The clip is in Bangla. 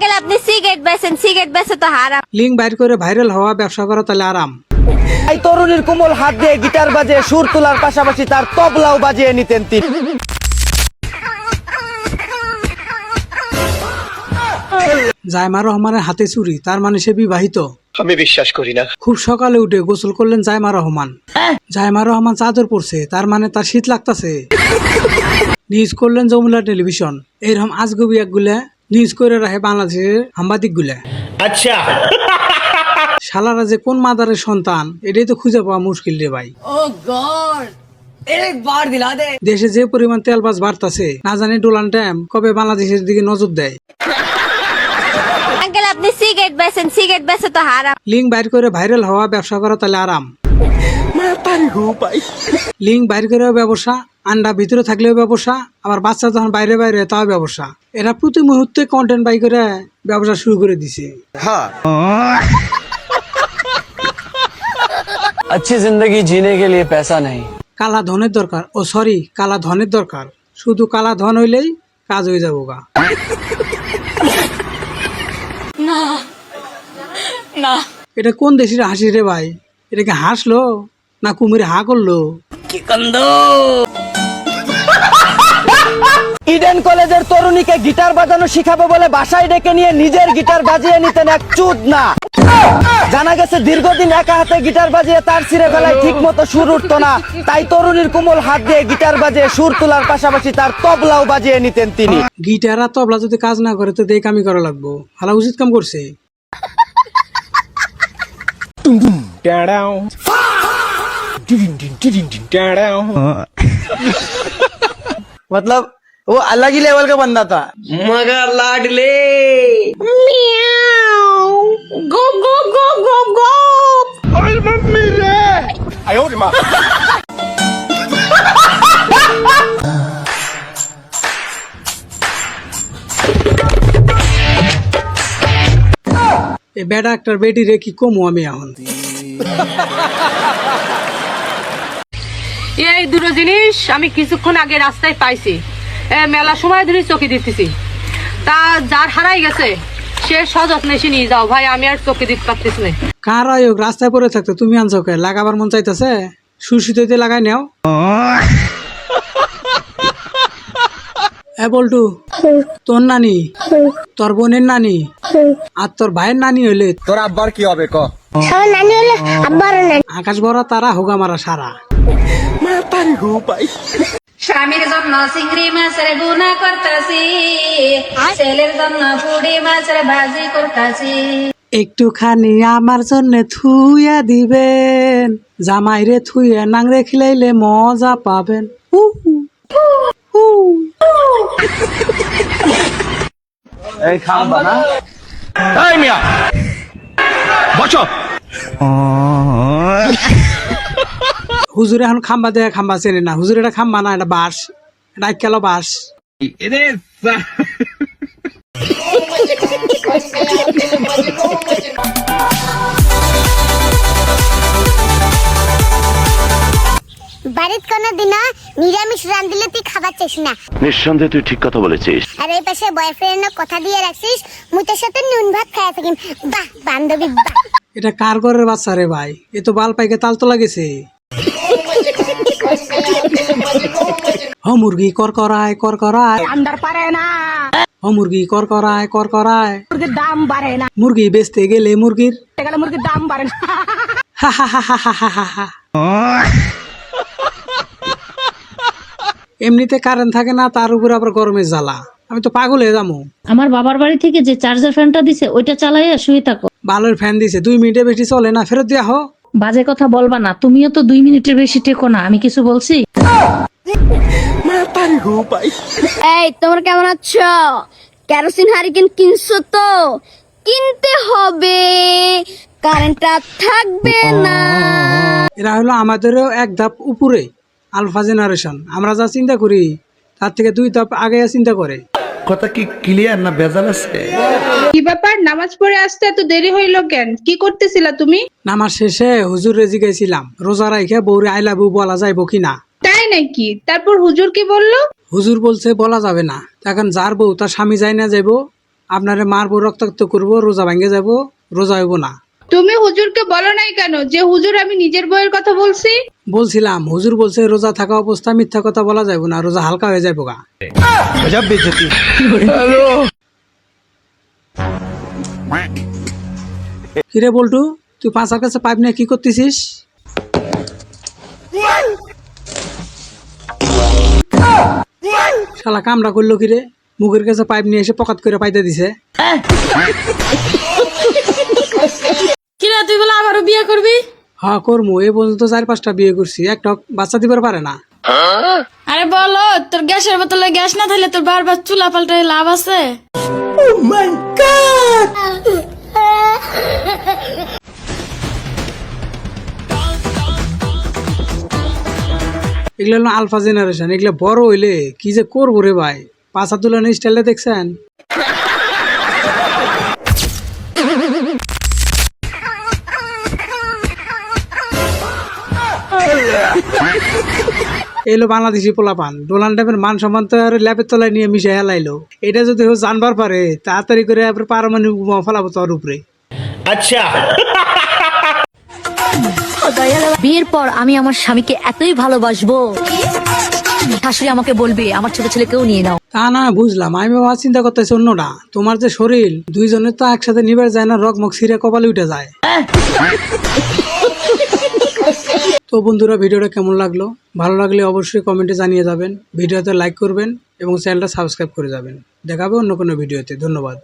আঙ্কেল আপনি সিগারেট বেচেন, সিগারেট বেচে তো হারাম। লিঙ্ক বাইর করে ভাইরাল হওয়া ব্যবসা করা তাহলে আরাম। এই তরুণীর কোমল হাত দিয়ে গিটার বাজে সুর তোলার পাশাপাশি তার তবলাও বাজিয়ে নিতেন তিনি। জায়মা রহমানের হাতে চুরি, তার মানে সে বিবাহিত। আমি বিশ্বাস করি না। খুব সকালে উঠে গোসল করলেন জায়মা রহমান। জায়মা রহমান চাদর পরছে, তার মানে তার শীত লাগতাছে। নিউজ করলেন যমুনা টেলিভিশন। এরকম আজগুবি একগুলা নিউজ করে রাখে বাংলাদেশের সাংবাদিক গুলা। আচ্ছা, শালারা যে কোন মাদারের সন্তান এটাই তো খুঁজে পাওয়া মুশকিল রে ভাই। দেশে যে পরিমাণ তেলবাজ বাড়তাছে, না জানি ডোনাল্ড ট্রাম্প কবে বাংলাদেশের দিকে নজর দেয়। আঙ্কেল আপনি সিগারেট বেচেন, সিগারেট বেচে তো হারাম। লিঙ্ক বাইর করে ভাইরাল হওয়া ব্যবসা করা তাহলে আরাম। লিঙ্ক বাইর করেও ব্যবসা, আন্ডা ভিতরে থাকলেও ব্যবসা, আবার বাচ্চা যখন বাইরে বাইরে তাও ব্যবসা। এরা প্রতি মুহূর্তে কন্টেন্ট বাই করে ব্যবসা শুরু করে দিছে। अच्छी जिंदगी जीने के लिए पैसा नहीं। কালা ধনের দরকার, ও সরি কালা ধনের দরকার। শুধু কালা ধন হইলেই কাজ হয়ে যাবো গা। এটা কোন দেশের হাসি রে ভাই? এটা কি হাসলো না কুমির হা করলো? ইডেন কলেজের তরুণীকে গিটার বাজানো শিখাবে বলে বাসায় ডেকে নিয়ে নিজের গিটার বাজিয়ে নিতেন এক চুদনা। জানা গেছে দীর্ঘদিন একা হাতে গিটার বাজিয়ে তার ছিঁড়ে ফেলায় ঠিক মতো সুর উঠতো না, তাই তরুণীর কোমল হাত দিয়ে গিটার বাজিয়ে সুর তোলার পাশাপাশি তার তবলাও বাজিয়ে নিতেন তিনি। গিটার আর তবলা যদি কাজ না করে তো দেখ আমি করা লাগবো। হালা উচিত কাম করছে। मतलब वो अलग ही लेवल का बंदा था। मगर लाडले গো গো গো গো গো। এই বেটা একটার বেটি রে কি কমু আমি এখন। এই দুটো জিনিস আমি কিছুক্ষণ আগে রাস্তায় পাইছি। মেলা সময় ধরে চোখে দিতেছি, তা যার হারাই গেছে সে সযত্নে এসে নিয়ে যাও ভাই, আমি আর চোখে দিতে পারতেছি না। কার আয়োগ রাস্তায় পড়ে থাকতে তুমি আনছো কে? লাগাবার মন চাইতেছে, সুশীতে লাগাই নাও। বল্টু, তোর নানি, তোর বোনের নানি আর তোর ভাইয়ের নানি হইলে তোর আব্বার কি হবে ক? সবার নানি হলে আব্বারও নানি। আকাশ ভরা তারা হোগা মারা সারা। স্বামীর জন্য চিংড়ি মাছের বুনা করতাছি, ছেলের জন্য পুড়ি মাছের ভাজি করতাছি। একটুখানি আমার জন্য থুইয়া দিবেন, জামাইরে থুইয়া নাংরে খিলাইলে মজা পাবেন। এই খাম্বা না এই মিয়া বসো। হুজুর এখন খাম্বা দেয়া খাম্বা চেনে না। হুজুর এটা খাম্বা না, এটা বাস, এটা কেলো বাস। বাড়িতে কোনো দিন নিরামিষ রান্ধিলে তুই খাবার চাইস না। নিঃসন্দেহে তুই ঠিক কথা বলেছিস। আর এই পাশে বয়ফ্রেন্ড কথা দিয়ে রাখছিস মুতের সাথে নুন ভাত খাওয়া থাকিম। বাহ বান্ধবী বাহ। এটা কার ঘরের বাচ্চা রে ভাই? এ তো বাল পাইকে তাল তো লাগেছে। হ মুরগি কর করায় কর করায় আন্ডার পারে না, হ মুরগি কর করায় কর করায়। মুরগির দাম বাড়ে না, মুরগি বেচতে গেলে মুরগির গেলে মুরগির দাম বাড়ে না। হা হা হা হা হা হা হা। এমনিতে কারেন্ট থাকে না, তার উপর আবার গরমের জ্বালা। আমি তো পাগল হয়ে যাবো। আমার বাবার বাড়ি থেকে যে চার্জার ফ্যানটা দিছে ওইটা চালাইয়া শুয়ে থাকো। বালের ফ্যান দিছে, 2 মিনিটের বেশি চলে না, ফেরত দিয়া হো। বাজে কথা বলবা না, তুমিও তো 2 মিনিটের বেশি টেকো না। আমি কিছু বলছি? এই তোমরা কেমন আছো? কেরোসিন হারিকেন কিনছো তো? কিনতে হবে, কারেন্টটা থাকবে না। এরা হলো আমাদেরও এক ধাপ উপরে, আলফা জেনারেশন। আমরা যা চিন্তা করি তার থেকে 2 ধাপ আগে চিন্তা করে। কথা কি ক্লিয়ার না ভেজাল আছে? কি ব্যাপার, নামাজ পড়ে আসতে এত দেরি হইলো কেন? কি করতেছিলা তুমি? নামাজ শেষে হুজুর রেজি গেছিলাম, রোজা রাইখে বউরে আই লাভ ইউ বলা যাইব কিনা। তাই নাকি? তারপর হুজুর কি বললো? হুজুর বলছে বলা যাবে না। এখন যার বউ তার স্বামী যাই না যাইব, আপনারে মারবো, রক্তাক্ত করবো, রোজা ভাঙ্গে যাব, রোজা হইব না। তুমি হুজুরকে বলো নাই কেন যে হুজুর আমি নিজের বইয়ের কথা বলছি? বলছিলাম, হুজুর বলছে রোজা থাকা অবস্থা মিথ্যা কথা বলা যাবে না, রোজা হালকা হয়ে যাবো গা। কিরে বল্টু, তুই পাঁচার কাছে পাইপ নিয়ে কি করতেছিস? শালা কামড়া করলো কিরে, মুখের কাছে পাইপ নিয়ে এসে পকাত করে পাইতে দিছে। কিরে তুই বলে আবারও বিয়ে করবি? হ্যাঁ করবো, এ পর্যন্ত 4-5টা বিয়ে করছি, একটা বাচ্চা দিবার পারে না। আরে বলো, তোর গ্যাসের বোতলে গ্যাস না থাকলে তোর বারবার চুলা পাল্টায় লাভ আছে? এগুলো হলো আলফা জেনারেশন, এগুলো বড় হইলে কি যে করবো রে ভাই। পাঁচা তুলানোর স্টাইলটা দেখছেন? এলো বাংলাদেশি পোলাপান, ডোনাল্ড ট্রাম্পের মান সম্মান তো আর ল্যাপের তলায় নিয়ে মিশে হেলাইলো। এটা যদি কেউ জানবার পারে তাড়াতাড়ি করে পারমাণবিক বোমা ফেলাবো তোর উপরে। আচ্ছা, বিয়ের পর আমি আমার স্বামীকে এতই ভালোবাসবো, শাশুড়ি আমাকে বলবে আমার ছোট ছেলেকেও নিয়ে নাও। তা না বুঝলাম, আমি বাবা চিন্তা করতেছি অন্যটা। তোমার যে শরীর, দুইজনের তো একসাথে নিবার যায় না, রকমক সিরে কপালে উঠে যায়। তো বন্ধুরা, ভিডিওটা কেমন লাগলো? ভালো লাগলে অবশ্যই কমেন্টে জানিয়ে যাবেন, ভিডিওতে লাইক করবেন এবং চ্যানেলটা সাবস্ক্রাইব করে যাবেন। দেখাবে অন্য কোনো ভিডিওতে। ধন্যবাদ।